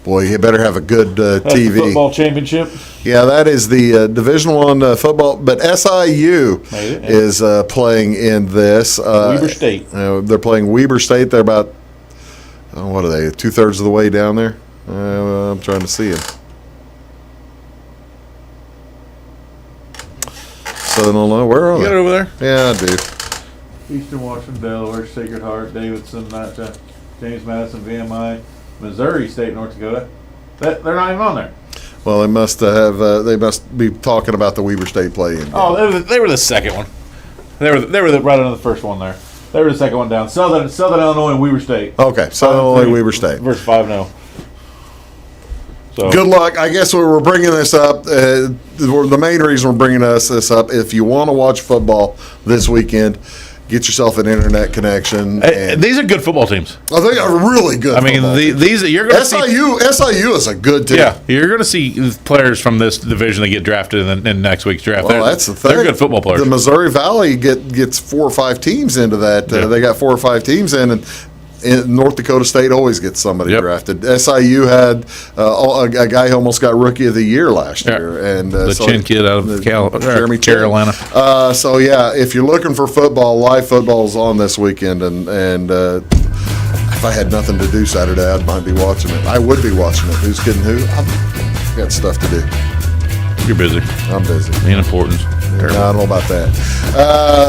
Boy, you better have a good TV. The football championship. Yeah, that is the Division I football, but SIU is playing in this. Weber State. They're playing Weber State. They're about, what are they, 2/3 of the way down there? I'm trying to see it. Southern Illinois, where are they? You got it over there? Yeah, I do. Eastern Washington, Delaware, Sacred Heart, Davidson, James Madison, VMI, Missouri State, North Dakota. They're not even on there. Well, they must be talking about the Weber State play-in. Oh, they were the second one. They were right under the first one there. They were the second one down. Southern Illinois and Weber State. Okay, Southern Illinois, Weber State. Versus 5-0. So. Good luck. I guess we were bringing this up. The main reason we're bringing this up, if you want to watch football this weekend, get yourself an internet connection. These are good football teams. Oh, they are really good. I mean, you're going to SIU is a good team. Yeah, you're going to see players from this division that get drafted in next week's draft. Well, that's the thing. They're good football players. The Missouri Valley gets 4 or 5 teams into that. They got 4 or 5 teams in, and North Dakota State always gets somebody drafted. SIU had a guy who almost got Rookie of the Year last year, and the Chin kid out of Jeremy Carolina. So yeah, if you're looking for football, live football is on this weekend, and if I had nothing to do Saturday, I might be watching it. I would be watching it. Who's kidding who? I've got stuff to do. You're busy. I'm busy. Being important. No, I don't know about that.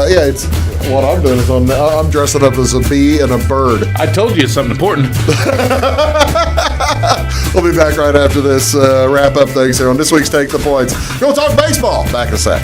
It's what I'm doing is I'm dressing up as a bee and a bird. I told you it's something important. We'll be back right after this wrap up things here on this week's Take the Points. Go talk baseball. Back in a sec.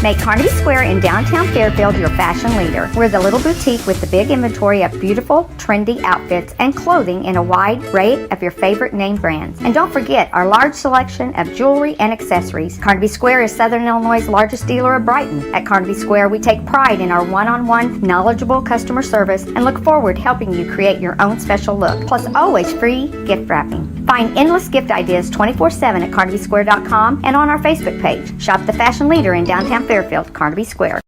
Make Carnaby Square in downtown Fairfield your fashion leader. We're the little boutique with the big inventory of beautiful, trendy outfits and clothing in a wide array of your favorite name brands. And don't forget our large selection of jewelry and accessories. Carnaby Square is Southern Illinois' largest dealer of Brighton. At Carnaby Square, we take pride in our one-on-one, knowledgeable customer service and look forward to helping you create your own special look. Plus, always free gift wrapping. Find endless gift ideas 24/7 at CarnabySquare.com and on our Facebook page. Shop the fashion leader in downtown Fairfield, Carnaby Square.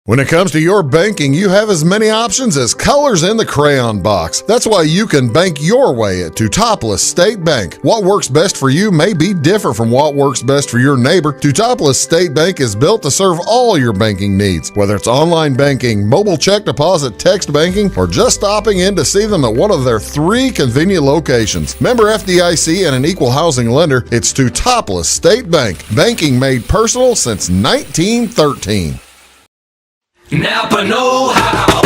When it comes to your banking, you have as many options as colors in the crayon box. That's why you can bank your way at Teutopolis State Bank. What works best for you may be different from what works best for your neighbor. Teutopolis State Bank is built to serve all your banking needs, whether it's online banking, mobile check deposit, text banking, or just stopping in to see them at one of their 3 convenient locations. Member FDIC and an equal housing lender, it's Teutopolis State Bank. Banking made personal since 1913. Napa know-how.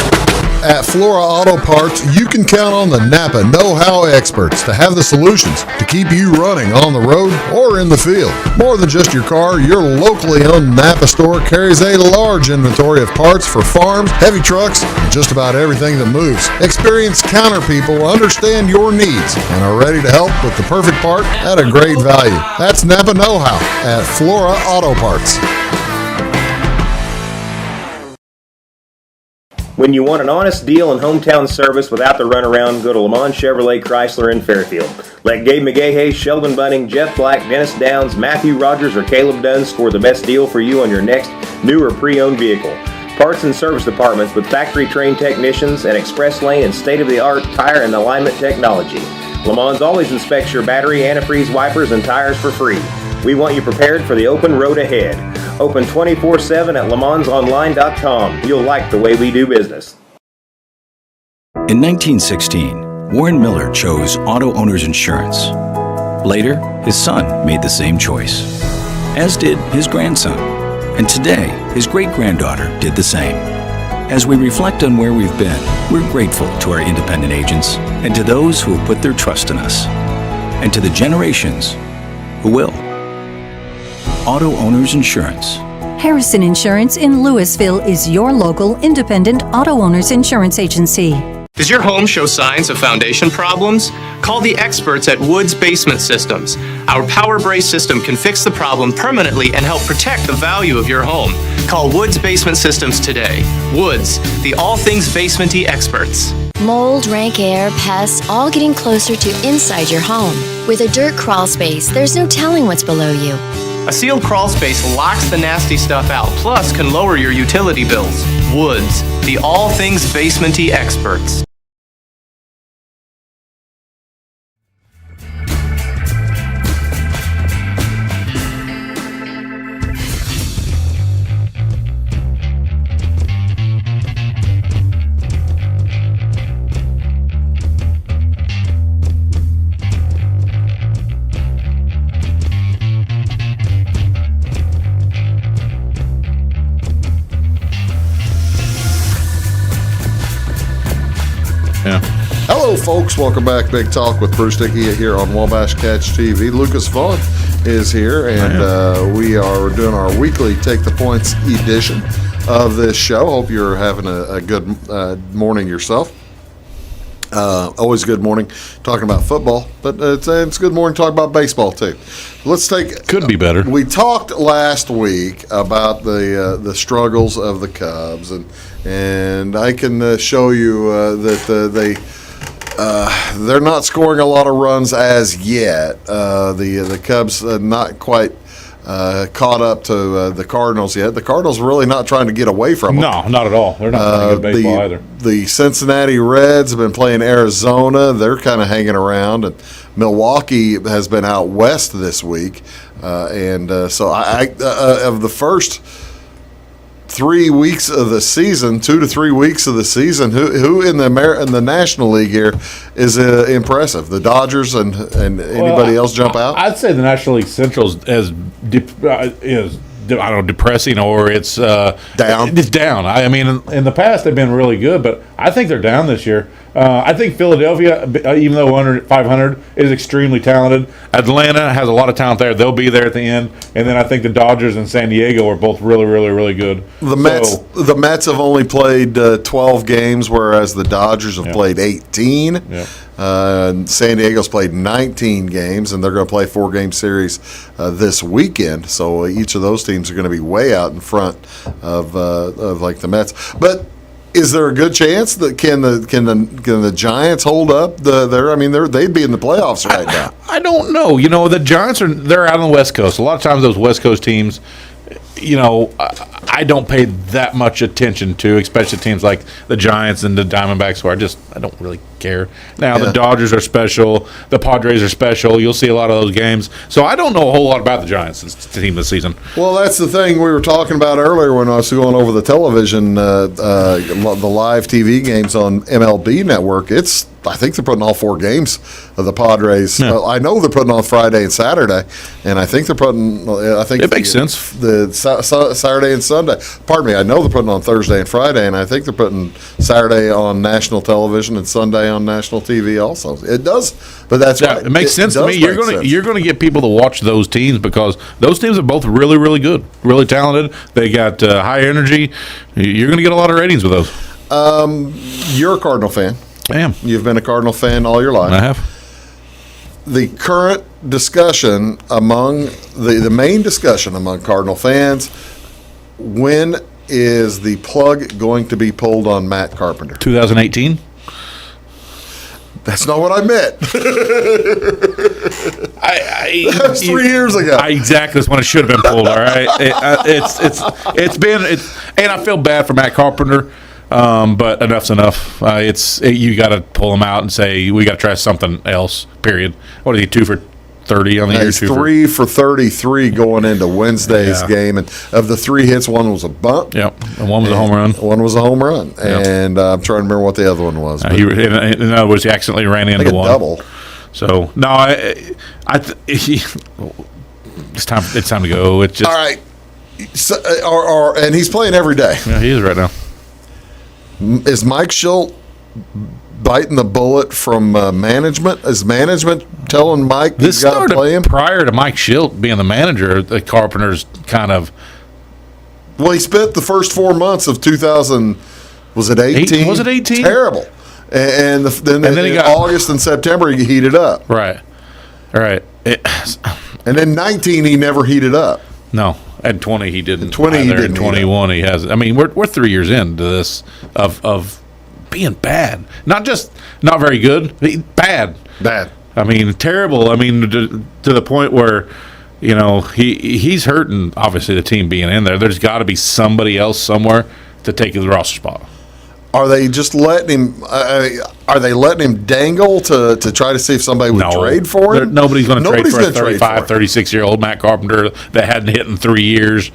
At Flora Auto Parts, you can count on the Napa know-how experts to have the solutions to keep you running on the road or in the field. More than just your car, your locally owned Napa store carries a large inventory of parts for farms, heavy trucks, and just about everything that moves. Experienced counter people understand your needs and are ready to help with the perfect part at a great value. That's Napa know-how at Flora Auto Parts. When you want an honest deal and hometown service without the runaround, go to Lamont Chevrolet Chrysler in Fairfield. Let Gabe McGahey, Sheldon Bunning, Jeff Black, Dennis Downs, Matthew Rogers, or Caleb Dunn score the best deal for you on your next new or pre-owned vehicle. Parts and service departments with factory-trained technicians and express lane and state-of-the-art tire and alignment technology. Lamont's always inspects your battery, antifreeze, wipers, and tires for free. We want you prepared for the open road ahead. Open 24/7 at LeMansOnline.com. You'll like the way we do business. In 1916, Warren Miller chose Auto Owners Insurance. Later, his son made the same choice, as did his grandson. And today, his great-granddaughter did the same. As we reflect on where we've been, we're grateful to our independent agents and to those who have put their trust in us, and to the generations who will. Auto Owners Insurance. Harrison Insurance in Louisville is your local independent auto owners insurance agency. Does your home show signs of foundation problems? Call the experts at Woods Basement Systems. Our Power Brace system can fix the problem permanently and help protect the value of your home. Call Woods Basement Systems today. Woods, the all things basement-y experts. Mold, rank air, pests, all getting closer to inside your home. With a dirt crawl space, there's no telling what's below you. A sealed crawl space locks the nasty stuff out, plus can lower your utility bills. Woods, the all things basement-y experts. Hello, folks. Welcome back. Big Talk with Bruce Dickey here on Wabash Catch TV. Lucas Vaughan is here, and we are doing our weekly Take the Points edition of this show. Hope you're having a good morning yourself. Always a good morning talking about football, but it's a good morning talking about baseball too. Let's take. Could be better. We talked last week about the struggles of the Cubs, and I can show you that they're not scoring a lot of runs as yet. The Cubs not quite caught up to the Cardinals yet. The Cardinals are really not trying to get away from them. No, not at all. They're not playing good baseball either. The Cincinnati Reds have been playing Arizona. They're kind of hanging around. And Milwaukee has been out west this week. So of the first 3 weeks of the season, 2 to 3 weeks of the season, who in the National League here is impressive? The Dodgers and anybody else jump out? I'd say the National League Central is depressing, or it's down. It's down. I mean, in the past they've been really good, but I think they're down this year. I think Philadelphia, even though under 500, is extremely talented. Atlanta has a lot of talent there. They'll be there at the end. And then I think the Dodgers and San Diego are both really, really, really good. The Mets have only played 12 games, whereas the Dodgers have played 18. San Diego's played 19 games, and they're going to play 4-game series this weekend. So each of those teams are going to be way out in front of like the Mets. But is there a good chance that can the Giants hold up they'd be in the playoffs right now? I don't know. You know, the Giants they're out on the West Coast. A lot of times those West Coast teams, I don't pay that much attention to, especially teams like the Giants and the Diamondbacks, where I don't really care. Now, the Dodgers are special. The Padres are special. You'll see a lot of those games. So I don't know a whole lot about the Giants team this season. Well, that's the thing we were talking about earlier when I was going over the television, the live TV games on MLB Network. I think they're putting all 4 games of the Padres. Yeah. I know they're putting on Friday and Saturday, and I think they're putting. It makes sense. The Saturday and Sunday. Pardon me. I know they're putting on Thursday and Friday, and I think they're putting Saturday on national television and Sunday on national TV. Also, it does. But that's right. It makes sense to me. You're going to get people to watch those teams because those teams are both really, really good, really talented. They got high energy. You're going to get a lot of ratings with those. You're a Cardinal fan. I am. You've been a Cardinal fan all your life. I have. The current discussion among the main discussion among Cardinal fans, when is the plug going to be pulled on Matt Carpenter? 2018. That's not what I meant. That was 3 years ago. Exactly. That's when it should have been pulled. All right. It's been, and I feel bad for Matt Carpenter. But enough's enough. You got to pull him out and say we got to try something else. Period. What is he, 2 for 30 on the year? He's 3 for 33 going into Wednesday's game, and of the 3 hits, 1 was a bunt. Yep, and 1 was a home run. 1 was a home run, and I'm trying to remember what the other one was. In other words, he accidentally ran into one. Double. So no, it's time to go. It's just all right. So, and he's playing every day. Yeah, he is right now. Is Mike Schilt biting the bullet from management? Is management telling Mike he's got to play him? Prior to Mike Schilt being the manager, the Carpenter's kind of. Well, he spent the first 4 months of 2000. Was it 18? Was it 18? Terrible. And then he got August and September he heated up. Right. And then 19 he never heated up. No. At 20 he didn't. 20 he didn't. 21 he has. I mean, we're 3 years into this of being bad. Not just not very good. Bad. I mean, terrible. I mean, to the point where he's hurting. Obviously, the team being in there. There's got to be somebody else somewhere to take his roster spot. Are they just letting him? Are they letting him dangle to try to see if somebody would trade for him? Nobody's going to trade for a 35, 36-year-old Matt Carpenter that hadn't hit in 3 years.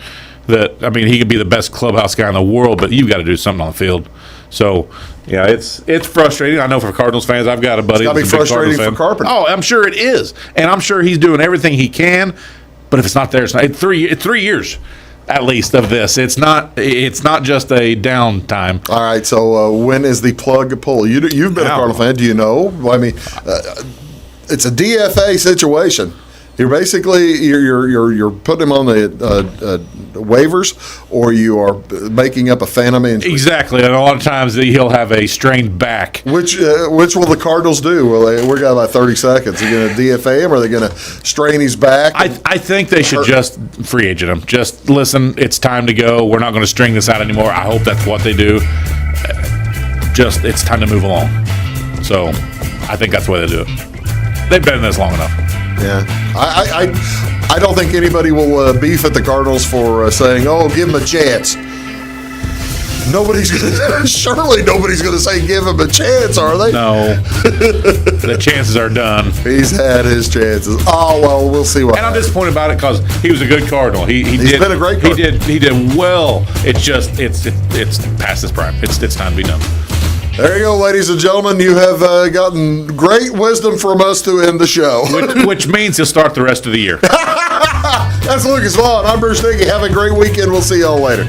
He could be the best clubhouse guy in the world, but you've got to do something on the field. So, yeah, it's frustrating. I know for Cardinals fans, I've got a buddy. It's got to be frustrating for Carpenter. Oh, I'm sure it is, and I'm sure he's doing everything he can. But if it's not there, it's not. It's 3 years. At least of this, it's not just a downtime. All right, so when is the plug pull? You've been a Cardinal fan. Do you know? I mean, it's a DFA situation. You're basically you're putting him on the waivers, or you are making up a phantom injury. Exactly, and a lot of times he'll have a strained back. Which will the Cardinals do? We've got about 30 seconds. Are they going to DFA him, or are they going to strain his back? I think they should just free agent him. Just listen, it's time to go. We're not going to string this out anymore. I hope that's what they do. Just it's time to move along. So I think that's the way they do it. They've been in this long enough. Yeah, I don't think anybody will beef at the Cardinals for saying, "Oh, give him a chance." Surely nobody's going to say give him a chance, are they? No, the chances are done. He's had his chances. Oh well, we'll see what. And I'm disappointed about it because he was a good Cardinal. He's been a great Cardinal. He did well. It's just it's past his prime. It's time to be done. There you go, ladies and gentlemen. You have gotten great wisdom from us to end the show. which means he'll start the rest of the year. That's Lucas Vaughan. I'm Bruce Dickey. Have a great weekend. We'll see y'all later.